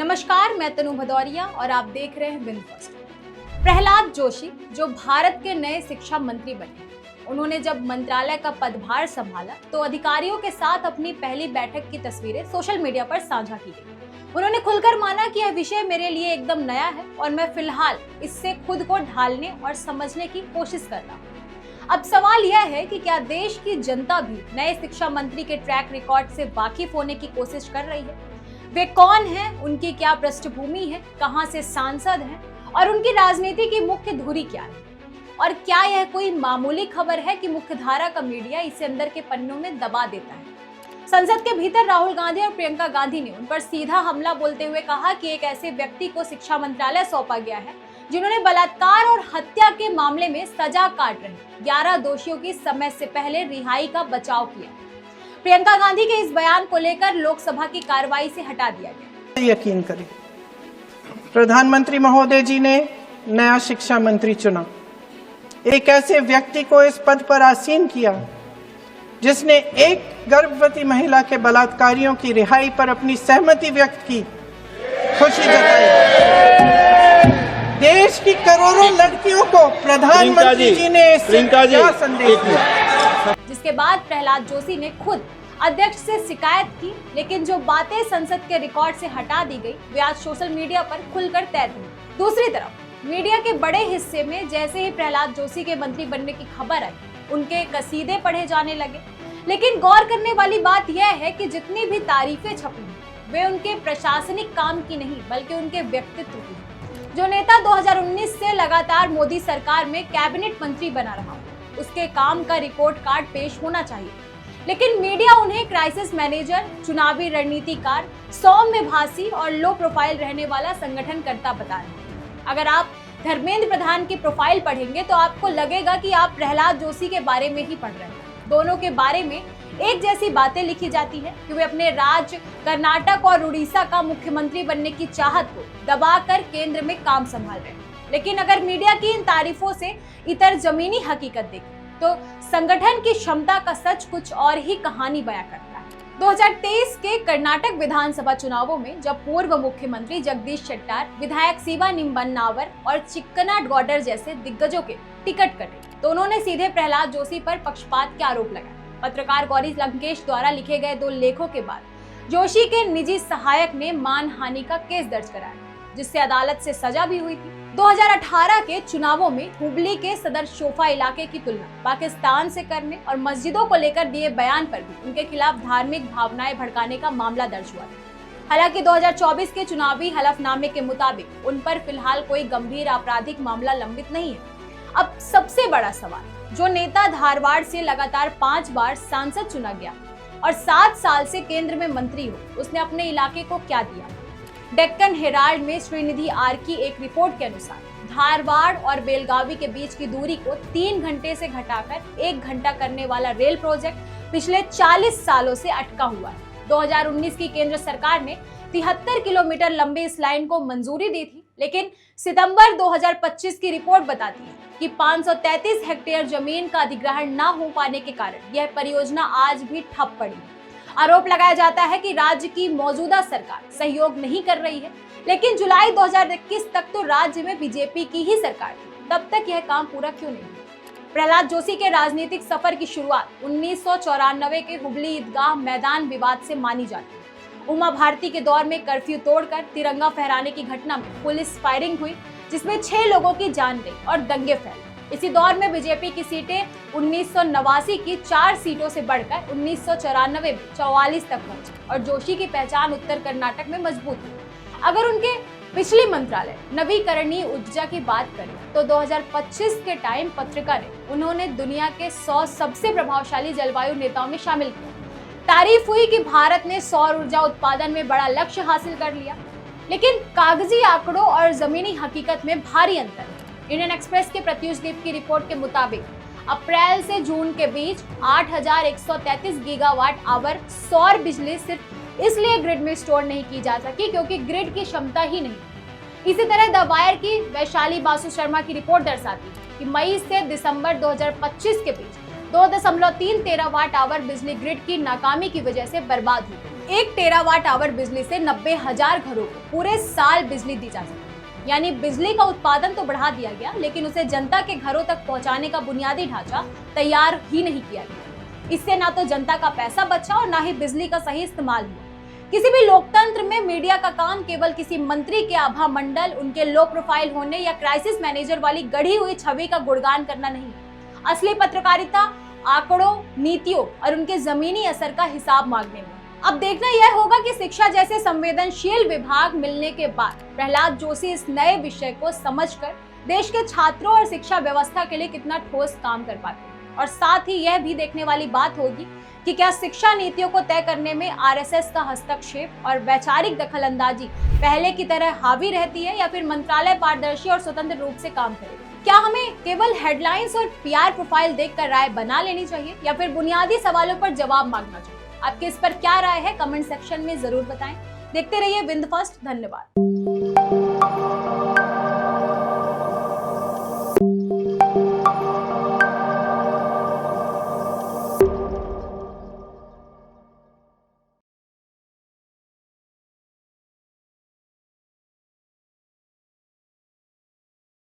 नमस्कार, मैं तनु भदौरिया और आप देख रहे हैं विन फर्स्ट। प्रहलाद जोशी जो भारत के नए शिक्षा मंत्री बने, उन्होंने जब मंत्रालय का पदभार संभाला तो अधिकारियों के साथ अपनी पहली बैठक की तस्वीरें सोशल मीडिया पर साझा की गई। उन्होंने खुलकर माना कि यह विषय मेरे लिए एकदम नया है और मैं फिलहाल इससे खुद को ढालने और समझने की कोशिश कर रहा हूँ। अब सवाल यह है कि क्या देश की जनता भी नए शिक्षा मंत्री के ट्रैक रिकॉर्ड से वाकिफ होने की कोशिश कर रही है? वे कौन हैं, उनकी क्या पृष्ठभूमि है, कहां से सांसद हैं और उनकी राजनीति की मुख्य धुरी क्या है? और क्या यह कोई मामूली खबर है कि मुख्यधारा का मीडिया इसे अंदर के पन्नों में दबा देता है? संसद के भीतर राहुल गांधी और प्रियंका गांधी ने उन पर सीधा हमला बोलते हुए कहा कि एक ऐसे व्यक्ति को शिक्षा मंत्रालय सौंपा गया है जिन्होंने बलात्कार और हत्या के मामले में सजा काट रहे 11 दोषियों की समय से पहले रिहाई का बचाव किया। प्रियंका गांधी के इस बयान को लेकर लोकसभा की कार्रवाई से हटा दिया गया। यकीन करें, प्रधानमंत्री महोदय जी ने नया शिक्षा मंत्री चुना, एक ऐसे व्यक्ति को इस पद पर आसीन किया जिसने एक गर्भवती महिला के बलात्कारियों की रिहाई पर अपनी सहमति व्यक्त की, खुशी जताई। देश की करोड़ों लड़कियों को प्रधानमंत्री जी ने क्या संदेश दिया? जिसके बाद प्रहलाद जोशी ने खुद अध्यक्ष से शिकायत की, लेकिन जो बातें संसद के रिकॉर्ड से हटा दी गई वे आज सोशल मीडिया पर खुलकर तैरती हैं। दूसरी तरफ मीडिया के बड़े हिस्से में जैसे ही प्रहलाद जोशी के मंत्री बनने की खबर आई, उनके कसीदे पढ़े जाने लगे। लेकिन गौर करने वाली बात यह है कि जितनी भी तारीफें छपी वे उनके प्रशासनिक काम की नहीं बल्कि उनके व्यक्तित्व की। जो नेता 2019 से लगातार मोदी सरकार में कैबिनेट मंत्री बना रहा, उसके काम का रिपोर्ट कार्ड पेश होना चाहिए, लेकिन मीडिया उन्हें क्राइसिस मैनेजर, चुनावी रणनीतिकार, सौम्यभाषी और लो प्रोफाइल रहने वाला संगठनकर्ता बता रहे हैं। अगर आप धर्मेंद्र प्रधान की प्रोफाइल पढ़ेंगे तो आपको लगेगा कि आप प्रहलाद जोशी के बारे में ही पढ़ रहे हैं। दोनों के बारे में एक जैसी बातें लिखी जाती है कि वे अपने राज्य कर्नाटक और उड़ीसा का मुख्यमंत्री बनने की चाहत को दबाकर केंद्र में काम संभाल रहे हैं। लेकिन अगर मीडिया की इन तारीफों से इतर जमीनी हकीकत देखें तो संगठन की क्षमता का सच कुछ और ही कहानी बयां करता है। 2023 के कर्नाटक विधानसभा चुनावों में जब पूर्व मुख्यमंत्री जगदीश शेट्टार, विधायक शिवा निंबन्नावर और चिक्कना गौडर जैसे दिग्गजों के टिकट कटे तो उन्होंने सीधे प्रहलाद जोशी पर पक्षपात के आरोप लगाए। पत्रकार गौरी लंकेश द्वारा लिखे गए 2 लेखों के बाद जोशी के निजी सहायक ने मानहानि का केस दर्ज कराया, जिससे अदालत से सजा भी हुई थी। 2018 के चुनावों में हुबली के सदर शोफा इलाके की तुलना पाकिस्तान से करने और मस्जिदों को लेकर दिए बयान पर भी उनके खिलाफ धार्मिक भावनाएं भड़काने का मामला दर्ज हुआ था। हालांकि 2024 के चुनावी हलफनामे के मुताबिक उन पर फिलहाल कोई गंभीर आपराधिक मामला लंबित नहीं है। अब सबसे बड़ा सवाल, जो नेता धारवाड़ से लगातार 5 बार सांसद चुना गया और 7 साल से केंद्र में मंत्री हो, उसने अपने इलाके को क्या दिया? डेक्कन हेराल्ड में श्रीनिधि आर की एक रिपोर्ट के अनुसार धारवाड़ और बेलगावी के बीच की दूरी को 3 घंटे से घटाकर 1 घंटा करने वाला रेल प्रोजेक्ट पिछले 40 सालों से अटका हुआ है। 2019 की केंद्र सरकार ने 73 किलोमीटर लंबी इस लाइन को मंजूरी दी थी, लेकिन सितंबर 2025 की रिपोर्ट बताती है कि 533 हेक्टेयर जमीन का अधिग्रहण न हो पाने के कारण यह परियोजना आज भी ठप पड़ी है। आरोप लगाया जाता है कि राज्य की मौजूदा सरकार सहयोग नहीं कर रही है, लेकिन जुलाई 2021 तक तो राज्य में बीजेपी की ही सरकार थी, तब तक यह काम पूरा क्यों नहीं? प्रहलाद जोशी के राजनीतिक सफर की शुरुआत 1994 के हुबली ईदगाह मैदान विवाद से मानी जाती है। उमा भारती के दौर में कर्फ्यू तोड़कर तिरंगा फहराने की घटना में पुलिस फायरिंग हुई, जिसमें 6 लोगों की जान गई और दंगे फैले। इसी दौर में बीजेपी की सीटें 1989 की 4 सीटों से बढ़कर 1994 में 44 तक पहुंची और जोशी की पहचान उत्तर कर्नाटक में मजबूत हुई। अगर उनके पिछले मंत्रालय नवीकरणीय ऊर्जा की बात करें तो 2025 के टाइम पत्रिका ने उन्होंने दुनिया के 100 सबसे प्रभावशाली जलवायु नेताओं में शामिल किया। तारीफ हुई कि भारत ने सौर ऊर्जा उत्पादन में बड़ा लक्ष्य हासिल कर लिया, लेकिन कागजी आंकड़ों और जमीनी हकीकत में भारी अंतर है। इंडियन एक्सप्रेस के प्रत्युष दीप की रिपोर्ट के मुताबिक अप्रैल से जून के बीच 8133 गीगावाट आवर सौर बिजली सिर्फ इसलिए ग्रिड में स्टोर नहीं की जा सकी क्योंकि ग्रिड की क्षमता ही नहीं। इसी तरह द वायर की वैशाली बासु शर्मा की रिपोर्ट दर्शाती है कि मई से दिसंबर 2025 के बीच 2.3 टेरावाट आवर बिजली ग्रिड की नाकामी की वजह से बर्बाद हुई। 1 टेरावाट आवर बिजली से 90,000 घरों को पूरे साल बिजली दी जा सकती है। यानी बिजली का उत्पादन तो बढ़ा दिया गया, लेकिन उसे जनता के घरों तक पहुंचाने का बुनियादी ढांचा तैयार ही नहीं किया गया। इससे ना तो जनता का पैसा बचा और ना ही बिजली का सही इस्तेमाल हुआ। किसी भी लोकतंत्र में मीडिया का काम केवल किसी मंत्री के आभा मंडल, उनके लो प्रोफाइल होने या क्राइसिस मैनेजर वाली गढ़ी हुई छवि का गुणगान करना नहीं। असली पत्रकारिता आंकड़ों, नीतियों और उनके जमीनी असर का हिसाब मांगने में। अब देखना यह होगा कि शिक्षा जैसे संवेदनशील विभाग मिलने के बाद प्रहलाद जोशी इस नए विषय को समझकर देश के छात्रों और शिक्षा व्यवस्था के लिए कितना ठोस काम कर पाते हैं। और साथ ही यह भी देखने वाली बात होगी कि क्या शिक्षा नीतियों को तय करने में आरएसएस का हस्तक्षेप और वैचारिक दखलंदाजी पहले की तरह हावी रहती है या फिर मंत्रालय पारदर्शी और स्वतंत्र रूप से काम करेगा। क्या हमें केवल हेडलाइंस और पीआर प्रोफाइल देखकर राय बना लेनी चाहिए या फिर बुनियादी सवालों पर जवाब मांगना चाहिए? आपके इस पर क्या राय है, कमेंट सेक्शन में जरूर बताएं। देखते रहिए विंद फर्स्ट। धन्यवाद।